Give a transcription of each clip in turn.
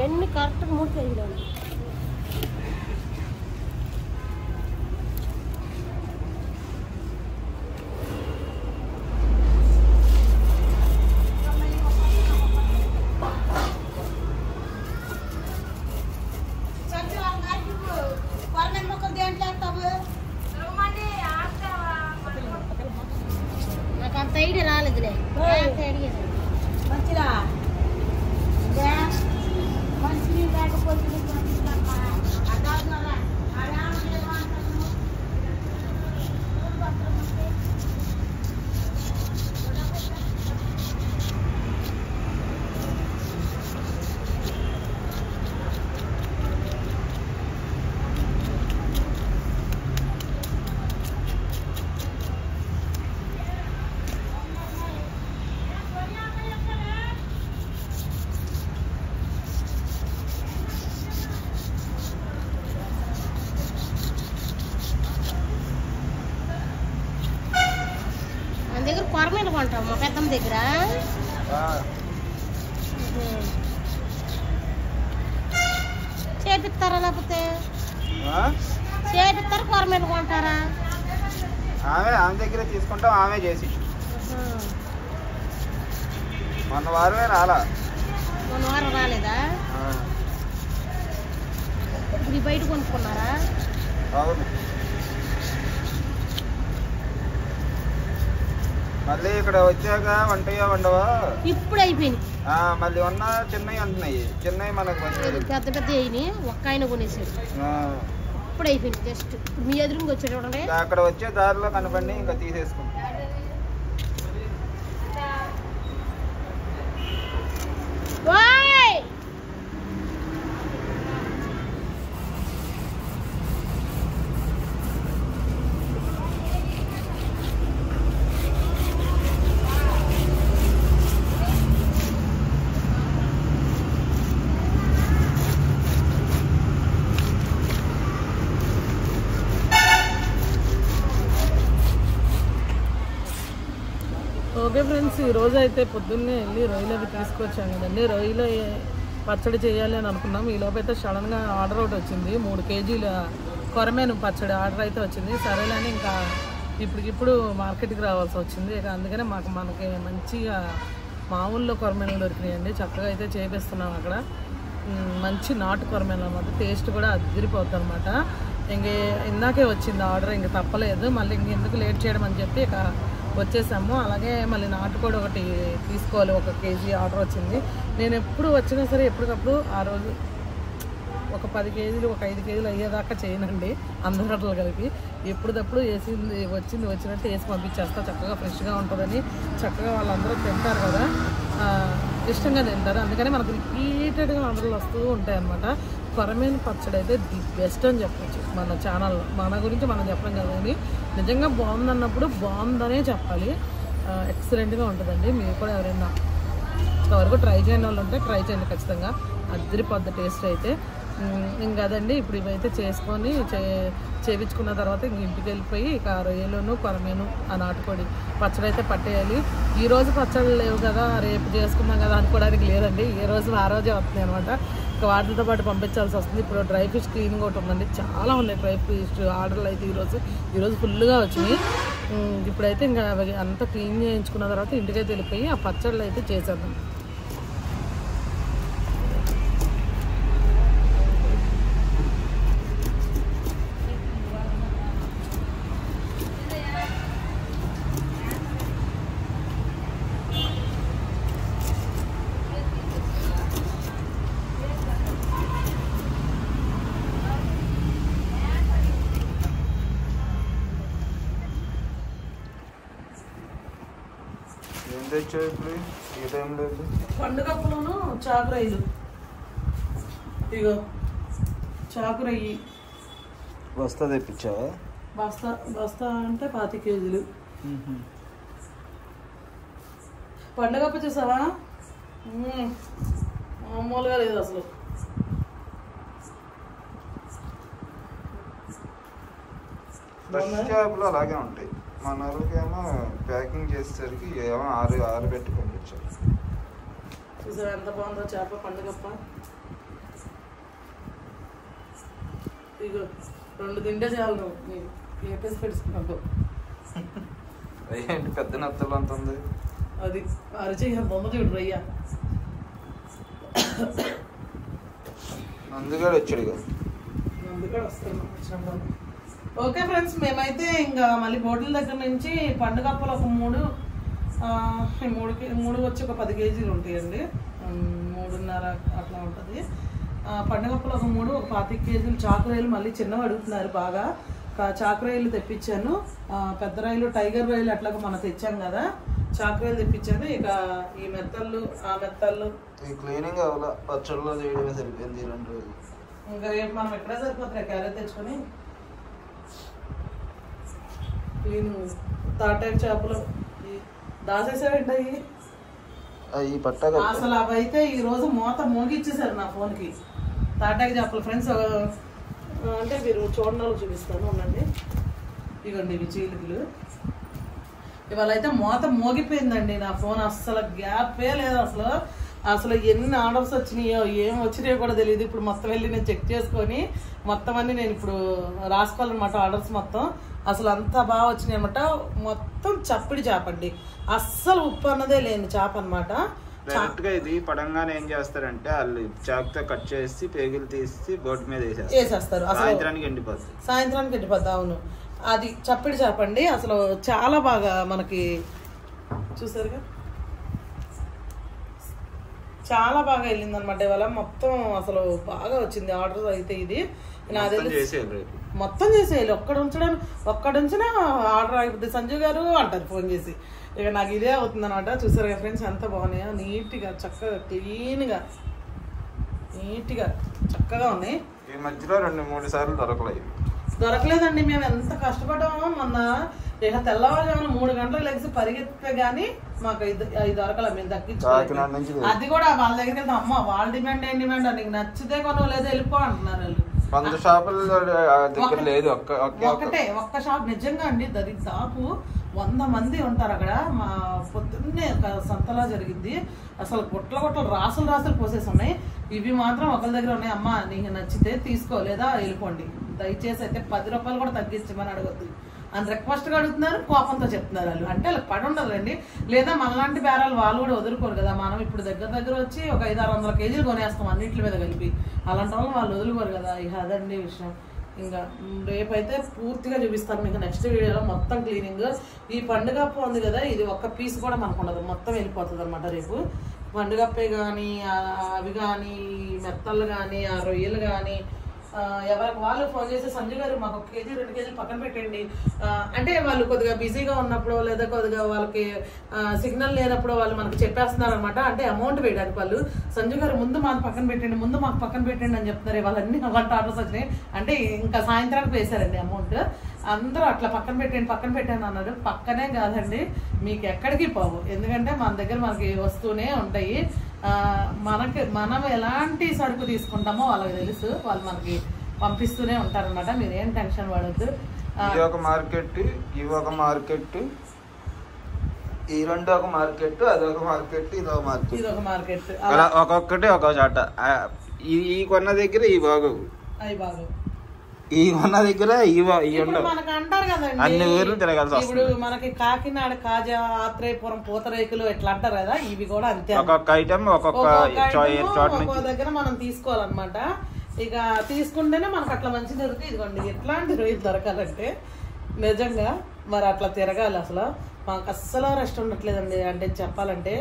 ఎన్ని కరెక్ట్గా 3 కేజీలు నాకు అంత ఐడియా రాలేదులే మంచిదా మంచి లేకపోతే దగ్గర కొరమేలు కొంటాం మా పెద్దమ్మ దగ్గర చేపిస్తారా లేకపోతే చేపిస్తారా కొరమేలు కొంటారా ఆమె దగ్గర తీసుకుంటాం ఆమె చేసి మొన్న వారమే రాలేదా ఇప్పుడు బయట కొనుక్కున్నారా అవును మళ్ళీ ఇక్కడ వచ్చాక వంటయా వండవా ఇప్పుడు అయిపోయింది మళ్ళీ ఉన్న చిన్నవి అంటున్నాయి చిన్నవి మనకు పెద్ద పెద్ద అయినాయి ఒక్క ఆయన కొనేసాడు ఇప్పుడు అయిపోయింది జస్ట్ మీ ఎదురుగా వచ్చాడు చూడండి అక్కడ వచ్చే దారిలో కనపడి ఇంకా తీసేసుకుంటాం ఓకే ఫ్రెండ్స్, ఈరోజు అయితే పొద్దున్నే వెళ్ళి రొయ్యలు అవి తీసుకొచ్చాం కదండి. రొయ్యలు పచ్చడి చేయాలి అని అనుకున్నాం. ఈలోపు అయితే సడన్గా ఆర్డర్ ఒకటి వచ్చింది. 3 కేజీల కొరమేను పచ్చడి ఆర్డర్ అయితే వచ్చింది. సరేలేని ఇంకా ఇప్పటికిప్పుడు మార్కెట్కి రావాల్సి వచ్చింది. ఇక అందుకనే మనకి మంచిగా మామూలులో కొరమేను దొరికినాయండి. చక్కగా అయితే చేపిస్తున్నాం అక్కడ. మంచి నాటు కొరమేను అన్నమాట. టేస్ట్ కూడా అదిరిపోద్ది అనమాట. ఇందాకే వచ్చింది ఆర్డర్, ఇంక తప్పలేదు. మళ్ళీ ఇంకెందుకు లేట్ చేయడం అని చెప్పి ఇక వచ్చేసాము. అలాగే మళ్ళీ నాటుకోడి ఒకటి తీసుకోవాలి, 1 కేజీ ఆర్డర్ వచ్చింది. నేను ఎప్పుడు వచ్చినా సరే ఎప్పటికప్పుడు ఆ రోజు ఒక 10 కేజీలు 5 కేజీలు అయ్యేదాకా చేయనండి, అందరూ కలిపి. ఎప్పుడప్పుడు వచ్చినట్టు వేసి పంపించేస్తా. చక్కగా ఫ్రెష్గా ఉంటుందని, చక్కగా వాళ్ళందరూ తింటారు కదా, ఇష్టంగా తింటారు. అందుకని మనకు రిపీటెడ్గా ఆర్డర్లు వస్తూ ఉంటాయి అన్నమాట. కొరమేను పచ్చడి అయితే ది బెస్ట్ అని చెప్పచ్చు మన ఛానల్లో. మన గురించి మనం చెప్పడం కదండి, నిజంగా బాగుందన్నప్పుడు బాగుందనే చెప్పాలి. ఎక్సలెంట్గా ఉంటుందండి. మీరు కూడా ఎవరైనా ఇంతవరకు ట్రై చేయని వాళ్ళు ఉంటే ట్రై చేయండి ఖచ్చితంగా. అదిరిపోద్ది టేస్ట్ అయితే. ఇంకా అదండి, ఇప్పుడు ఇవైతే చేసుకొని చేయించుకున్న తర్వాత ఇంక ఇంటికి వెళ్ళిపోయి ఇక రొయ్యలను కొరమేను ఆ నాటుకోడి పచ్చడి అయితే పట్టేయాలి. ఈరోజు పచ్చళ్ళు లేవు కదా, రేపు చేసుకున్నాం కదా అనుకోవడానికి లేదండి. ఏ రోజు ఆ రోజే వస్తున్నాయి అనమాట. ఇక వాటితో పాటు పంపించాల్సి వస్తుంది. ఇప్పుడు డ్రై ఫిష్ క్లీనింగ్ ఒకటి ఉందండి, చాలా ఉన్నాయి డ్రై ఫిష్ ఆర్డర్లు అయితే ఈరోజు ఫుల్గా వచ్చినాయి. ఇప్పుడైతే ఇంకా అంతా క్లీన్ చేయించుకున్న తర్వాత ఇంటికైతే వెళ్ళిపోయి ఆ పచ్చళ్ళు అయితే చేసేద్దాం. పండుగప్పులోను చాకురయ్యలు, ఇగో చాకురయ్యి బస్తా తెప్పించావా? బస్తా అంటే 25 కేజీలు. పండుగప్ప చూసావా, మామూలుగా లేదు అసలు. చేపలు అలాగే ఉంటాయి. మన వాళ్ళకేమో ప్యాకింగ్ చేసేసరికి ఏమో 6 పెట్టి పంపించారు. చూసారా ఎంత బాగుందో చేప పండుగప్ప. ఇగో 2 తింటే చాలు నువ్వు ఏపీస్ పెట్టుకున్నావు. ఏంటి పెద్ద నత్తలు అంత ఉంది? అది అరిచేయ బొమ్మ చూడు రయ్యా. అందుకని వచ్చాడు అందుకని వస్తున్నాం. ఓకే ఫ్రెండ్స్, మేమైతే ఇంకా మళ్ళీ హోటల్ దగ్గర నుంచి పండుగ అప్పలు ఒక 3 వచ్చి ఒక 10 కేజీలు ఉంటాయండి. 3.5 అట్లా ఉంటుంది. పండుగ అప్పలు ఒక 3, ఒక 25 కేజీలు చాకురాయిలు. మళ్ళీ చిన్నవి అడుగుతున్నారు బాగా. చాకురాయిలు తెప్పించాను. పెద్ద రాయిలు టైగర్ రాయిలు అట్లాగా మనం తెచ్చాం కదా, చాకురాయిలు తెప్పించాను. ఇక ఈ మెత్తళ్ళు ఆ మెత్తళ్ళు క్లీనింగ్ అవ్వాల, పచ్చళ్ళలో చేయడమే సరిపోయింది 2 రోజులు. ఇంకా రేపు మనం ఎక్కడే సరిపోతుంది క్యారెట్ తెచ్చుకొని క్లీనింగ్. తాటాకు చేపలు దాసేసాడంటాయి అవి పట్టగా అసలు. అవైతే ఈ రోజు మోగిచ్చేసారు నా ఫోన్కి తాటాకు చేపలు. ఫ్రెండ్స్ అంటే మీరు చూడండి, చూపిస్తాను ఉండండి. ఇవ్వండి ఇవి చీలికలు. ఇవాళ అయితే మోగిపోయిందండి నా ఫోన్. అస్సలు గ్యాపే లేదు అసలు. అసలు ఎన్ని ఆర్డర్స్ వచ్చినాయో ఏం వచ్చినాయో కూడా తెలియదు. ఇప్పుడు మొత్తం వెళ్ళి నేను చెక్ చేసుకొని మొత్తం అన్ని నేను ఇప్పుడు రాసుకోవాలన్నమాట ఆర్డర్స్ మొత్తం. అసలు అంతా బాగా వచ్చినాయి అనమాట. మొత్తం చప్పిడి చేపండి, అస్సలు ఉప్పు అన్నదే లేని చేప అనమాట. డైరెక్ట్ గా ఇది పడంగానే ఏం చేస్తారంటే వాళ్ళు చాకుతో కట్ చేసి పేగులు తీసి బోట్ మీద వేసేస్తారు. సాయంత్రానికి ఎండిపోద్ది. అవును, అది చప్పిడి చేపండి. అసలు చాలా బాగా మనకి చూసారుగా, చాలా బాగా వెళ్ళింది అనమాట ఇవాళ. మొత్తం అసలు బాగా వచ్చింది ఆర్డర్ అయితే. ఇది మొత్తం చేసేయాలి. ఒక్కడుంచినా ఆర్డర్ అయిపోతుంది. సంజయ్ గారు అంటారు ఫోన్ చేసి. ఇక నాకు ఇదే అవుతుంది అనమాట. చూసారు కదా ఫ్రెండ్స్ ఎంత బాగున్నాయో, నీట్గా చక్కగా క్లీన్గా నీట్గా చక్కగా ఉన్నాయి. ఈ మధ్యలో 2-3 సార్లు దొరకలేదండి. మేము ఎంత కష్టపడ్డామో మొన్న. ఇక తెల్లవారుజామున 3 గంటలకు లేచి పరిగెత్తే గానీ మాకు అవి దొరకలే. మేము దక్కించుకోవాలి. అది కూడా వాళ్ళ దగ్గరికి వెళ్తే అమ్మ వాళ్ళ డిమాండ్ ఏం డిమాండ్, నీకు నచ్చితే కొను లేదా వెళ్ళిపో అంటున్నారు వాళ్ళు. ఒక్క షాప్ నిజంగా అండి. దాదాపు 100 మంది ఉంటారు అక్కడ. మా పొద్దున్నే సంతలా జరిగింది. అసలు గుట్టలు రాసులు పోసేసి ఉన్నాయి. ఇవి మాత్రం ఒకరి దగ్గర ఉన్నాయి. అమ్మ నీకు నచ్చితే తీసుకో లేదా వెళ్ళిపోండి, దయచేసి అయితే 10 రూపాయలు కూడా తగ్గించమని అడగద్దు అని రిక్వెస్ట్గా అడుగుతున్నారు. కోపంతో చెప్తున్నారు వాళ్ళు. అంటే వాళ్ళకి పడి ఉండదులేండి. లేదా మనలాంటి బేరాలు వాళ్ళు కూడా వదులుకోరు కదా. మనం ఇప్పుడు దగ్గర వచ్చి ఒక 500-600 కేజీలు కొనేస్తాం అన్నింటి మీద కలిపి. అలాంటి వాళ్ళు వదులుకోరు కదా. ఇక అదండి విషయం. ఇంకా రేపైతే పూర్తిగా చూపిస్తాను మీకు నెక్స్ట్ వీడియోలో మొత్తం క్లీనింగ్. ఈ పండుగప్ప ఉంది కదా, ఇది ఒక్క పీస్ కూడా మనకు ఉండదు, మొత్తం వెళ్ళిపోతుంది అనమాట రేపు. పండుగప్పే కానీ అవి కానీ మెత్తలు కానీ ఆ రొయ్యలు కానీ ఎవరికి వాళ్ళు ఫోన్ చేసి సంజయ్ గారు మాకు 1 కేజీ 2 కేజీలు పక్కన పెట్టండి అంటే వాళ్ళు కొద్దిగా బిజీగా ఉన్నప్పుడు లేదా కొద్దిగా వాళ్ళకి సిగ్నల్ లేనప్పుడు వాళ్ళు మనకు చెప్పేస్తున్నారు అనమాట. అంటే అమౌంట్ వేయడానికి వాళ్ళు సంజయ్ గారు ముందు మాకు పక్కన పెట్టండి అని చెప్తున్నారు. వాళ్ళన్నీ అలాంటి ఆర్డర్స్ వచ్చినాయి. అంటే ఇంకా సాయంత్రానికి వేశారండి అమౌంట్. అందరూ అట్లా పక్కన పెట్టండి అన్నారు. పక్కనే కాదండి, మీకు ఎక్కడికి పోవు. ఎందుకంటే మన దగ్గర మనకి వస్తూనే ఉంటాయి. మనం ఎలాంటి సరుకు తీసుకుంటామో వాళ్ళకి తెలుసు. వాళ్ళు మనకి పంపిస్తూనే ఉంటారనమాట. మీరేం టెన్షన్ పడద్దు. ఇది ఒక మార్కెట్, ఇవి ఒక మార్కెట్, ఈ 2 ఒక మార్కెట్, అదొక మార్కెట్, ఇదొక మార్కెట్. అలా ఒక్కొక్కటి ఒక చోట. ఈ కొన్న దగ్గర ఈ బాగోవు, ఈ కొన్న దగ్గర మనకు అంటారు కదండి అన్ని ఊర్లు తిరగాల్సి వస్తుంది. ఇప్పుడు మనకి కాకినాడ కాజా, ఆత్రేయపురం, పూతరేకులు ఇట్లా అంటారు కదా, ఇవి కూడా అంతే. ఒక్కొక్క ఐటమ్ ఒక్కొక్క దగ్గర మనం తీసుకోవాలన్నమాట. ఇక తీసుకుంటేనే మనకు అట్లా మంచి దొరుకుతుంది. ఇదిగోండి ఎట్లాంటి రొయ్యలు దొరకాలంటే నిజంగా మరి అట్లా తిరగాలి. అసలు మాకు అస్సలు రెస్ట్ ఉండట్లేదండి. అంటే చెప్పాలంటే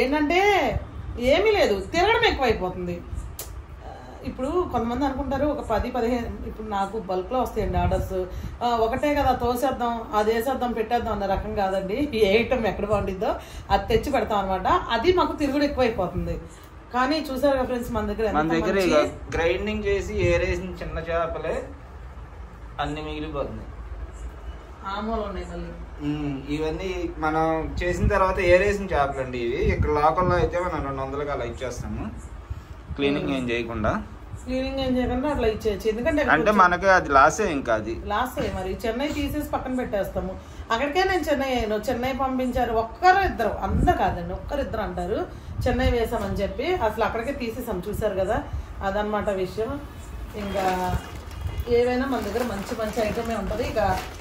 ఏంటంటే ఏమీ లేదు, తిరగడం ఎక్కువైపోతుంది. ఇప్పుడు కొంతమంది అనుకుంటారు ఒక 10-15 ఇప్పుడు నాకు బల్క్లో వస్తాయండి ఆర్డర్స్. ఒకటే కదా తోసేద్దాం, అది వేసేద్దాం, పెట్టేద్దాం అన్న రకం కాదండి. ఏ ఐటమ్ ఎక్కడ పండిద్దో అది తెచ్చి పెడతాం అనమాట. అది మాకు తిరుగుడు ఎక్కువైపోతుంది. కానీ చూసారు కదా ఫ్రెండ్స్, మన దగ్గర గ్రైండింగ్ చేసి ఏరేసిన చిన్న చేపలే అన్ని మిగిలిపోతుంది. ఆమోలు ఉన్నాయి మళ్ళీ. ఇవన్నీ మనం చేసిన తర్వాత ఏరేసిన చేపలు అండి ఇవి. ఇక్కడ లోకల్లో అయితే మనం 200కి అలా ఇచ్చేస్తాము, క్లీనింగ్ ఏం చేయకుండా అట్లా ఇచ్చేయచ్చు. ఎందుకంటే అంటే మనకి అది లాసే. ఇంకా అది లాసే. మరి చెన్నై తీసేసి పక్కన పెట్టేస్తాము. అక్కడికే నేను చెన్నై పంపించారు. ఒక్కరిద్దరు, అందరు కాదండి, ఒక్కరిద్దరు అంటారు చెన్నై వేసామని చెప్పి. అసలు అక్కడికే తీసేసాం. చూసారు కదా, అదనమాట విషయం. ఇంకా ఏవైనా మన దగ్గర మంచి మంచి ఐటమే ఉంటుంది. ఇక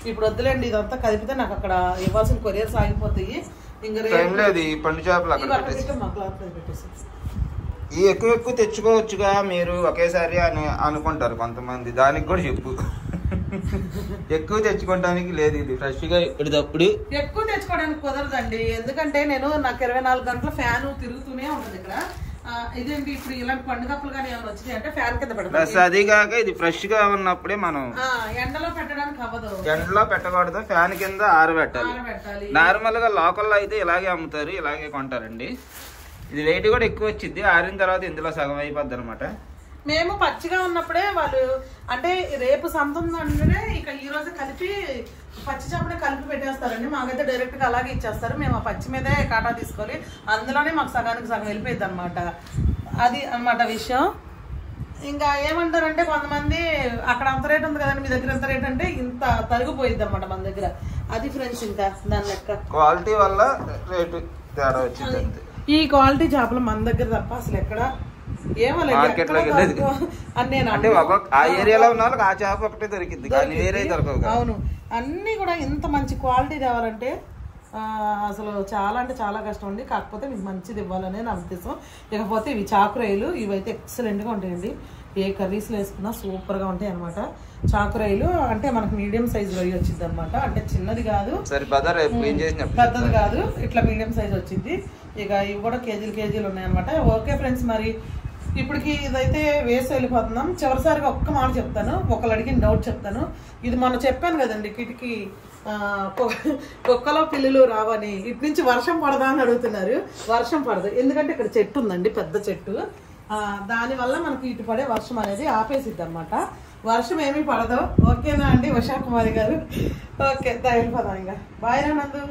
ఇప్పుడు వద్దులేండి, ఇదంతా కలిపితే నాకు అక్కడ ఇవ్వాల్సిన కొరియర్స్ ఆగిపోతాయి. ఇంకా పండు చేపలు ఈ ఎక్కువ తెచ్చుకోవచ్చుగా మీరు ఒకేసారి అని అనుకుంటారు కొంతమంది. దానికి కూడా చెప్పు, ఎక్కువ తెచ్చుకోవడానికి లేదు. ఇది ఫ్రెష్ గా ఇప్పటికప్పుడు ఎక్కువ తెచ్చుకోవడానికి కుదరదండి. ఎందుకంటే నేను నాకు 24 గంటల ఫ్యాన్ తిరుగుతూనే ఉంటుంది ఇక్కడ. ఇదేంటి ఇప్పుడు ఇలాంటి పండుగప్పులు కానీ ఏమైనా వచ్చినాయి అంటే ఫ్యాన్ కింద పెడతాం. అది కాక ఇది ఫ్రెష్ గా ఉన్నప్పుడే మనం ఎండలో పెట్టడానికి అవ్వదు, ఎండలో పెట్టకూడదు, ఫ్యాన్ కింద ఆరబెట్టాలి. నార్మల్ గా లోకల్లో అయితే ఇలాగే అమ్ముతారు, ఇలాగే కొంటారండి. ఇది వెయిట్ కూడా ఎక్కువ వచ్చింది, ఆరిన తర్వాత ఇందులో సగం అయిపోద్ది అనమాట. మేము పచ్చిగా ఉన్నప్పుడే వాళ్ళు అంటే రేపు సంత ఉందంటే ఇక ఈ రోజు కలిపి పచ్చి చేపనే కలిపి పెట్టేస్తారండి. మాకైతే డైరెక్ట్ గా అలాగే ఇచ్చేస్తారు. మేము ఆ పచ్చి మీదే కాటా తీసుకొని అందులోనే మాకు సగానికి సగం వెళ్ళిపోయింది అనమాట. అది అన్నమాట విషయం. ఇంకా ఏమంటారంటే కొంతమంది అక్కడ అంత రేట్ ఉంది కదండి, మీ దగ్గర ఎంత రేట్ అంటే ఇంత తరిగిపోయింది అనమాట మన దగ్గర. అది ఫ్రెండ్స్ ఇంకా దాని లెక్క క్వాలిటీ వల్ల రేటు తేడా వచ్చింది. ఈ క్వాలిటీ చేపలు మన దగ్గర తప్ప అసలు ఎక్కడ మార్కెట్ లోకి వెళ్ళేది అంటే ఆ ఏరియాలో ఉన్న వాళ్ళకి ఆ చేప ఒకటే దొరికింది, కానీ వేరే దొరకదు. అవును, అన్ని కూడా ఇంత మంచి క్వాలిటీ తేవాలంటే అసలు చాలా అంటే చాలా కష్టం అండి. కాకపోతే మీకు మంచిది ఇవ్వాలనే నా ఉద్దేశం. ఇకపోతే ఇవి చాకురాయిలు, ఇవైతే ఎక్సలెంట్గా ఉంటాయండి. ఏ కర్రీస్లో వేసుకున్నా సూపర్గా ఉంటాయి అనమాట. చాకురాయిలు అంటే మనకు మీడియం సైజ్ రొయ్యి వచ్చింది అనమాట. అంటే చిన్నది కాదు, పెద్దది కాదు, ఇట్లా మీడియం సైజ్ వచ్చింది. ఇక ఇవి కూడా కేజీలు ఉన్నాయి అనమాట. ఓకే ఫ్రెండ్స్, మరి ఇప్పటికి ఇదైతే వేసి వెళ్ళిపోతున్నాం. చివరిసారిగా ఒక్క మాట చెప్తాను, ఒకళ్ళు అడిగిన డౌట్ చెప్తాను. ఇది మొన్న చెప్పాను కదండి, కిటికీ కుక్కలో పిల్లులు రావని. ఇటు నుంచి వర్షం పడదా అని అడుగుతున్నారు. వర్షం పడదు, ఎందుకంటే ఇక్కడ చెట్టు ఉందండి, పెద్ద చెట్టు. దానివల్ల మనకి ఇటు పడే వర్షం అనేది ఆపేసిద్ది అనమాట. వర్షం ఏమీ పడదు. ఓకేనా అండి ఉషా కుమారి గారు? ఓకే, వెళ్ళిపోదాం ఇంకా. బాయ్ నందు.